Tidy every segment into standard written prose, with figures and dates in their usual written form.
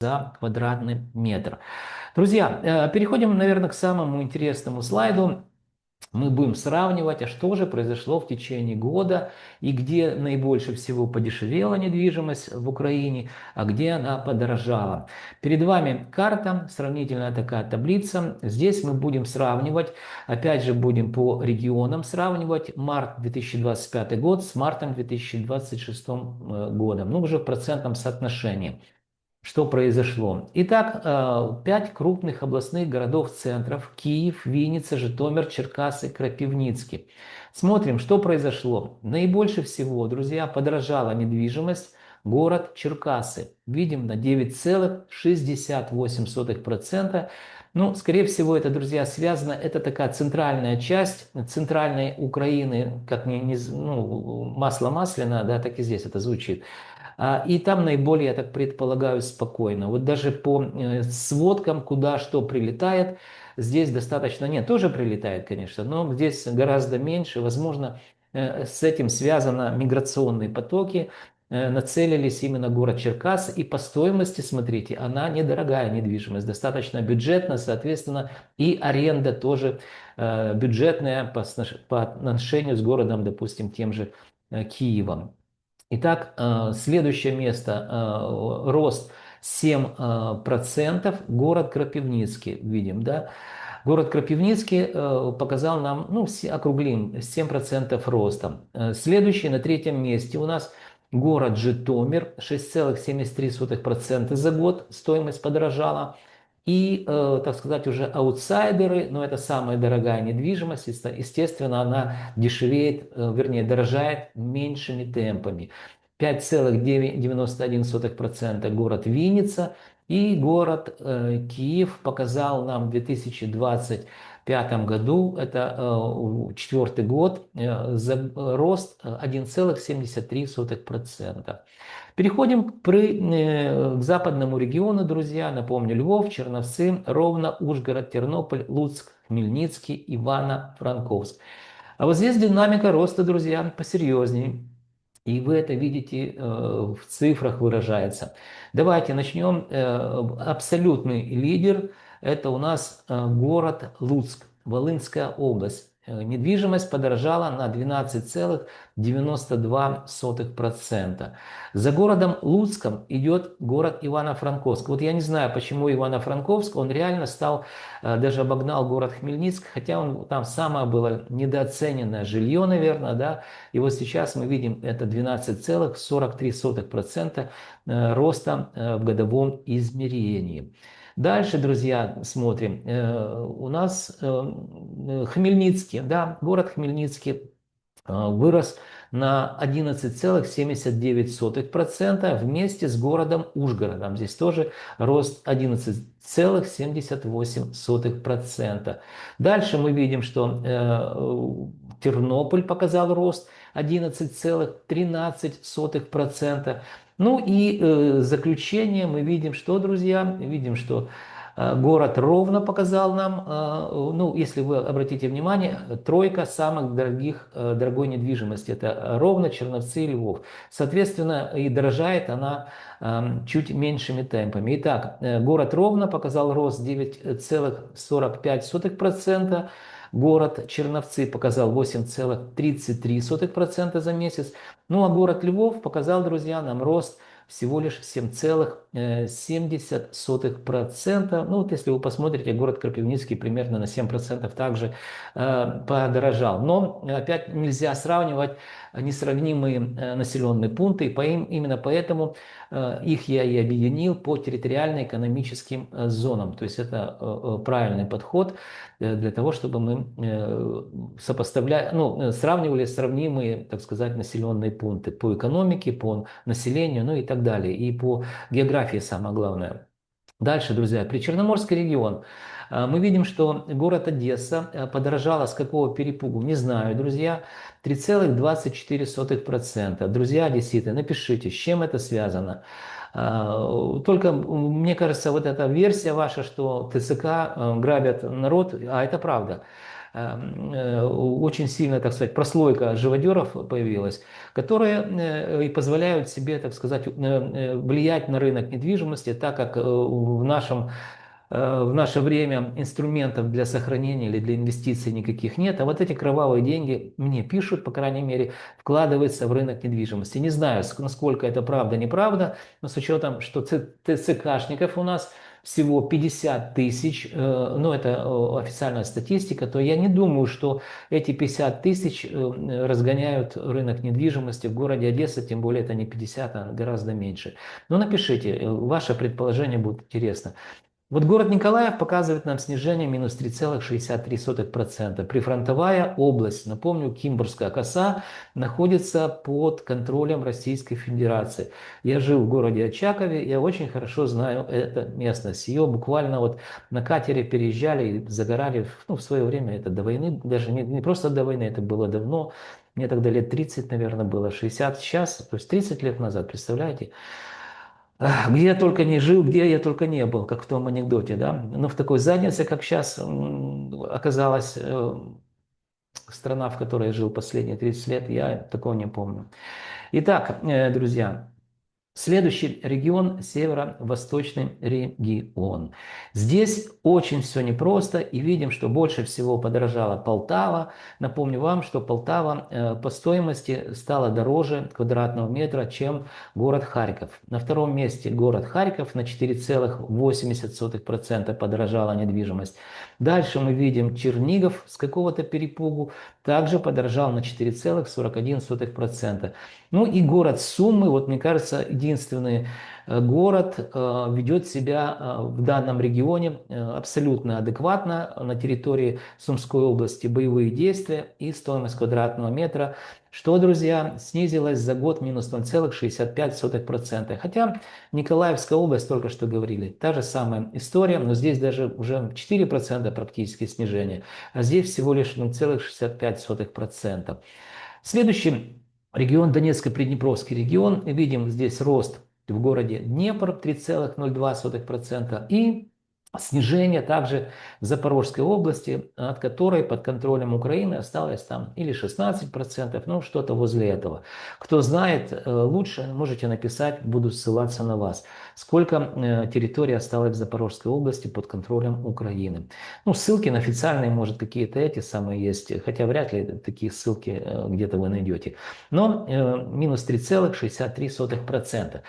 за квадратный метр. Друзья, переходим, наверное, к самому интересному слайду. Мы будем сравнивать, а что же произошло в течение года и где наибольше всего подешевела недвижимость в Украине, а где она подорожала. Перед вами карта, сравнительная такая таблица. Здесь мы будем сравнивать, опять же будем по регионам сравнивать март 2025 год с мартом 2026 годом, ну уже в процентном соотношении. Что произошло? Итак, 5 крупных областных городов-центров: Киев, Винница, Житомир, Черкассы, Крапивницкий. Смотрим, что произошло. Наибольше всего, друзья, подорожала недвижимость город Черкассы. Видим на 9,68%. Ну, скорее всего, это, друзья, связано, это такая центральная часть центральной Украины, как масло масляное, да, так и здесь это звучит. И там наиболее, я так предполагаю, спокойно. Вот даже по сводкам, куда что прилетает, здесь достаточно, нет, тоже прилетает, конечно, но здесь гораздо меньше. Возможно, с этим связаны миграционные потоки, нацелились именно город Черкас. И по стоимости, смотрите, она недорогая недвижимость, достаточно бюджетна, соответственно, и аренда тоже бюджетная по отношению с городом, допустим, тем же Киевом. Итак, следующее место, рост 7%, город Крапивницкий, видим, да? Город Крапивницкий показал нам, ну, округлим, 7% роста. Следующий, на третьем месте у нас город Житомир, 6,73% за год стоимость подорожала. И, так сказать, уже аутсайдеры, но это самая дорогая недвижимость, естественно, она дешевеет, вернее, дорожает меньшими темпами. 5,91% город Винница, и город Киев показал нам в 2025 году, это четвертый год, рост 1,73%. Переходим к западному региону, друзья. Напомню: Львов, Черновцы, Ровно, Ужгород, Тернополь, Луцк, Хмельницкий, Ивано-Франковск. А вот здесь динамика роста, друзья, посерьезнее. И вы это видите, в цифрах выражается. Давайте начнем. Абсолютный лидер – это у нас город Луцк, Волынская область. Недвижимость подорожала на 12,92%. За городом Луцком идет город Ивано-Франковск. Вот я не знаю, почему Ивано-Франковск, он реально стал, даже обогнал город Хмельницк, хотя он там самое было недооцененное жилье, наверное, да. И вот сейчас мы видим, это 12,43% роста в годовом измерении. Дальше, друзья, смотрим. У нас Хмельницкий, да, город Хмельницкий вырос на 11,79% вместе с городом Ужгородом. Здесь тоже рост 11,78%. Дальше мы видим, что Тернополь показал рост 11,13%. Ну и заключение мы видим, что, друзья, видим, что город Ровно показал нам, ну, если вы обратите внимание, тройка самых дорогой недвижимости. Это Ровно, Черновцы и Львов. Соответственно, и дорожает она чуть меньшими темпами. Итак, город Ровно показал рост 9,45%. Город Черновцы показал 8,33% за месяц. Ну а город Львов показал, друзья, нам рост всего лишь 7,70%. Ну вот если вы посмотрите, город Крапивницкий примерно на 7% также подорожал. Но опять нельзя сравнивать несравнимые населенные пункты, и именно поэтому их я и объединил по территориально-экономическим зонам. То есть это правильный подход для того, чтобы мы сравнивали сравнимые, так сказать, населенные пункты по экономике, по населению, ну и так далее, и по географии, самое главное. Дальше, друзья, Причерноморский регион. Мы видим, что город Одесса подорожала с какого перепугу, не знаю, друзья, 3,24%. Друзья одесситы, напишите, с чем это связано. Только, мне кажется, вот эта версия ваша, что ТЦК грабят народ, а это правда. очень сильная, так сказать, прослойка живодеров появилась, которые и позволяют себе, так сказать, влиять на рынок недвижимости, так как в наше время инструментов для сохранения или для инвестиций никаких нет, а вот эти кровавые деньги, мне пишут, по крайней мере, вкладываются в рынок недвижимости. Не знаю, насколько это правда, неправда, но с учетом, что ЦКшников у нас всего 50 тысяч, ну это официальная статистика, то я не думаю, что эти 50 тысяч разгоняют рынок недвижимости в городе Одесса, тем более это не 50, а гораздо меньше. Но напишите, ваше предположение будет интересно. Вот город Николаев показывает нам снижение минус 3,63%. Прифронтовая область, напомню, Кимбургская коса, находится под контролем Российской Федерации. Я жил в городе Очакове, я очень хорошо знаю эту местность. Ее буквально вот на катере переезжали и загорали, ну, в свое время, это до войны, даже не просто до войны, это было давно. Мне тогда лет 30, наверное, было, 60 сейчас, то есть 30 лет назад, представляете? Где я только не жил, где я только не был, как в том анекдоте, да. Но в такой заднице, как сейчас оказалась страна, в которой я жил последние 30 лет, я такого не помню. Итак, друзья, следующий регион – северо-восточный регион. Здесь очень все непросто, и видим, что больше всего подорожала Полтава. Напомню вам, что Полтава по стоимости стала дороже квадратного метра, чем город Харьков. На втором месте город Харьков, на 4,80% подорожала недвижимость. Дальше мы видим Чернигов с какого-то перепугу, также подорожал на 4,41%. Ну и город Сумы, вот мне кажется, единственный город ведет себя в данном регионе абсолютно адекватно. На территории Сумской области боевые действия и стоимость квадратного метра, что, друзья, снизилась за год минус 0,65%. Хотя Николаевская область, только что говорили, та же самая история, но здесь даже уже 4% практически снижение, а здесь всего лишь 0,65%. Следующий регион, Донецко-Приднепровский регион. Видим здесь рост в городе Днепр 3,02% и снижение также в Запорожской области, от которой под контролем Украины осталось там или 16%, ну что-то возле этого. Кто знает лучше, можете написать, буду ссылаться на вас. Сколько территорий осталось в Запорожской области под контролем Украины. Ну, ссылки на официальные, может, какие-то эти самые есть, хотя вряд ли такие ссылки где-то вы найдете. Но минус 3,63%.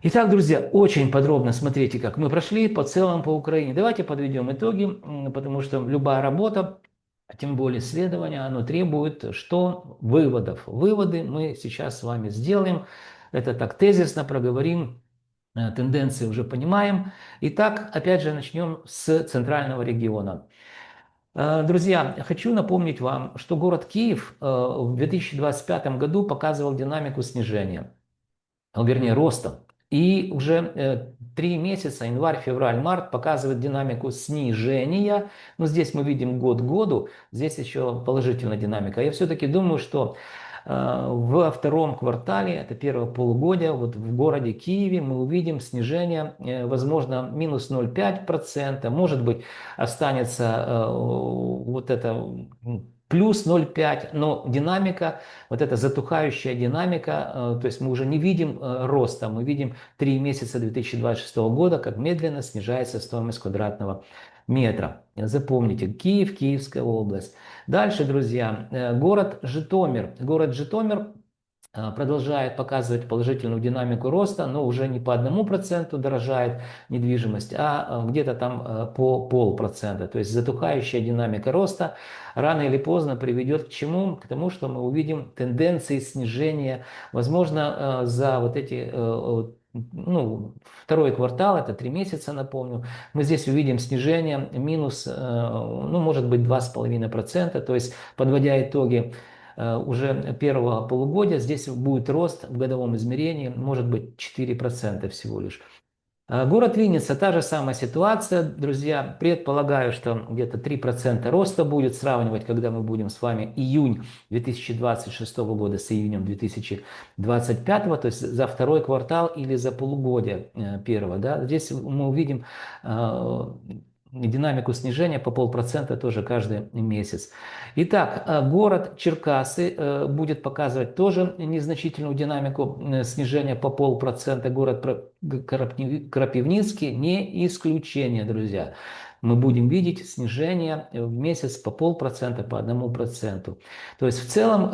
Итак, друзья, очень подробно смотрите, как мы прошли по целом по Украине. Давайте подведем итоги, потому что любая работа, тем более исследование, оно требует что? Выводов. Выводы мы сейчас с вами сделаем. Это так тезисно проговорим, тенденции уже понимаем. Итак, опять же, начнем с центрального региона. Друзья, хочу напомнить вам, что город Киев в 2025 году показывал динамику снижения, вернее роста. И уже 3 месяца, январь, февраль, март, показывает динамику снижения. Но здесь мы видим год к году, здесь еще положительная динамика. Я все-таки думаю, что во втором квартале, это первое полугодие, вот в городе Киеве мы увидим снижение, возможно, минус 0,5%, может быть, останется вот это плюс 0,5, но динамика, вот эта затухающая динамика, то есть мы уже не видим роста, мы видим 3 месяца 2026 года, как медленно снижается стоимость квадратного метра. Запомните, Киев, Киевская область. Дальше, друзья, город Житомир. Город Житомир продолжает показывать положительную динамику роста, но уже не по 1% дорожает недвижимость, а где-то там по 0,5%. То есть затухающая динамика роста рано или поздно приведет к чему? К тому, что мы увидим тенденции снижения, возможно, за вот эти ну, второй квартал, это 3 месяца, напомню, мы здесь увидим снижение минус, ну, может быть, 2,5%, то есть, подводя итоги, уже первого полугодия здесь будет рост в годовом измерении, может быть, 4% всего лишь. Город Винница, та же самая ситуация, друзья. Предполагаю, что где-то 3% роста будет сравнивать, когда мы будем с вами июнь 2026 года с июнем 2025, то есть за второй квартал или за полугодие первого. Да? Здесь мы увидим динамику снижения по 0,5% тоже каждый месяц. Итак, город Черкассы будет показывать тоже незначительную динамику снижения по 0,5%. Город Крапивницкий не исключение, друзья. Мы будем видеть снижение в месяц по 0,5%, по 1%. То есть в целом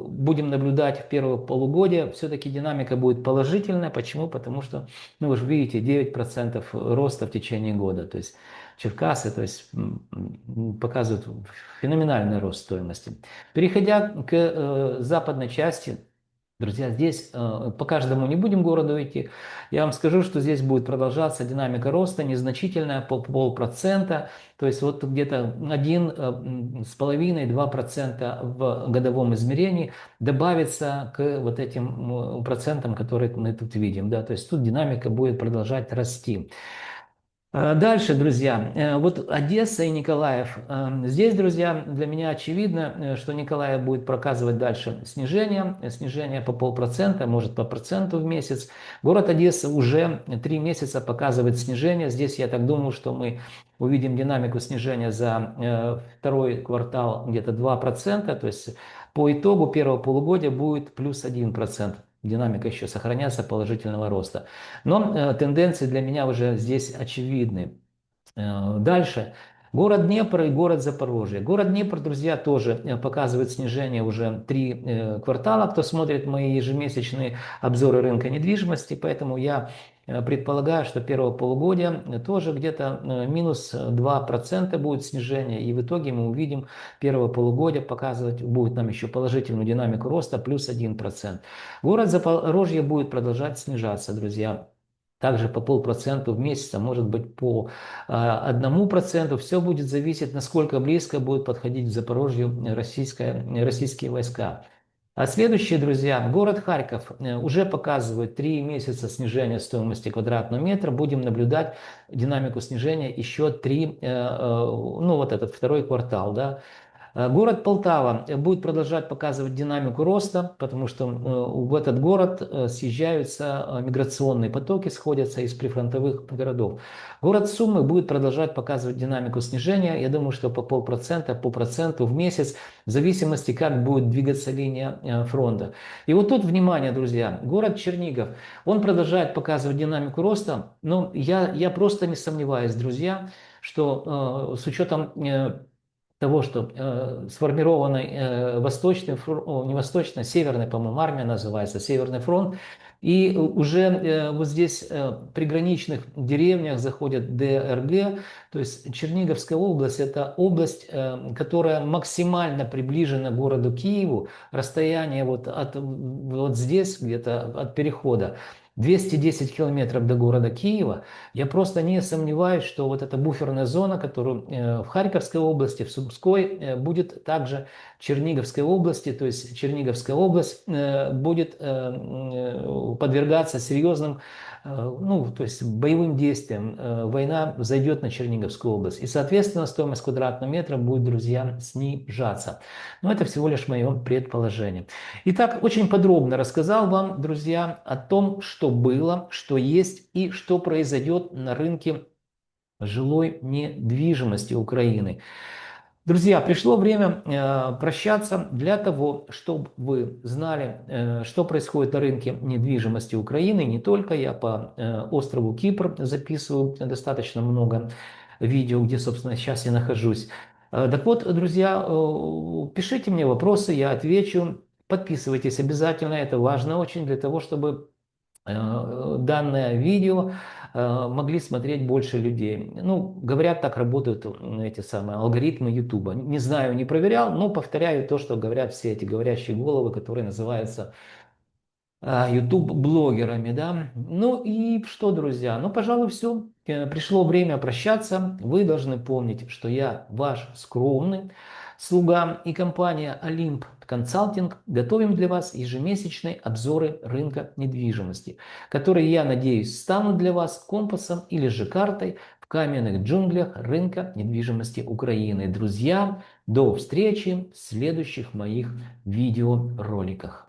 будем наблюдать в первое полугодие, все-таки динамика будет положительная. Почему? Потому что, ну, вы же видите, 9% роста в течение года. То есть Черкассы, то есть, показывают феноменальный рост стоимости. Переходя к западной части, друзья, здесь по каждому не будем городу идти. Я вам скажу, что здесь будет продолжаться динамика роста незначительная, по 0,5%. То есть вот где-то 1,5–2% в годовом измерении добавится к вот этим процентам, которые мы тут видим. Да? То есть тут динамика будет продолжать расти. Дальше, друзья, вот Одесса и Николаев. Здесь, друзья, для меня очевидно, что Николаев будет показывать дальше снижение по 0,5%, может по проценту в месяц. Город Одесса уже 3 месяца показывает снижение. Здесь я так думаю, что мы увидим динамику снижения за второй квартал где-то 2%, то есть по итогу первого полугодия будет плюс 1%. Динамика еще сохраняется положительного роста. Но тенденции для меня уже здесь очевидны. Дальше. Город Днепр и город Запорожье. Город Днепр, друзья, тоже показывает снижение уже 3 квартала, кто смотрит мои ежемесячные обзоры рынка недвижимости. Поэтому я предполагаю, что первого полугодия тоже где-то минус 2% будет снижение. И в итоге мы увидим первого полугодия показывать, будет нам еще положительную динамику роста плюс 1%. Город Запорожье будет продолжать снижаться, друзья. Также по 0,5% в месяц, а может быть по 1%. Все будет зависеть, насколько близко будут подходить к Запорожью российские войска. А следующие, друзья, город Харьков уже показывает 3 месяца снижения стоимости квадратного метра. Будем наблюдать динамику снижения еще 3, ну вот этот второй квартал, да. Город Полтава будет продолжать показывать динамику роста, потому что в этот город съезжаются миграционные потоки, сходятся из прифронтовых городов. Город Сумы будет продолжать показывать динамику снижения. Я думаю, что по 0,5%, по проценту в месяц, в зависимости, как будет двигаться линия фронта. И вот тут, внимание, друзья, город Чернигов, он продолжает показывать динамику роста, но я просто не сомневаюсь, друзья, что с учетом того, что сформированный восточный фронт, не восточный, северный, по-моему, армия называется, Северный фронт, и уже вот здесь в приграничных деревнях заходят ДРГ, то есть Черниговская область – это область, которая максимально приближена к городу Киеву, расстояние вот здесь, где-то от перехода, 210 километров до города Киева. Я просто не сомневаюсь, что вот эта буферная зона, которую в Харьковской области, в Сумской, будет также в Черниговской области, то есть Черниговская область будет подвергаться серьезным, ну, то есть боевым действиям. Война зайдет на Черниговскую область. И, соответственно, стоимость квадратного метра будет, друзья, снижаться. Но это всего лишь мое предположение. Итак, очень подробно рассказал вам, друзья, о том, что было, что есть и что произойдет на рынке жилой недвижимости Украины. Друзья, пришло время прощаться. Для того, чтобы вы знали, что происходит на рынке недвижимости Украины, не только я по острову Кипр записываю достаточно много видео, где, собственно, сейчас я нахожусь. Так вот, друзья, пишите мне вопросы, я отвечу. Подписывайтесь обязательно, это важно очень для того, чтобы данное видео могли смотреть больше людей. Ну, говорят, так работают эти самые алгоритмы YouTube. Не знаю, не проверял, но повторяю то, что говорят все эти говорящие головы, которые называются YouTube-блогерами, да. Ну и что, друзья? Ну, пожалуй, все. Пришло время прощаться. Вы должны помнить, что я ваш скромный слуга и компания Олимп Консалтинг готовим для вас ежемесячные обзоры рынка недвижимости, которые, я надеюсь, станут для вас компасом или же картой в каменных джунглях рынка недвижимости Украины. Друзья, до встречи в следующих моих видеороликах.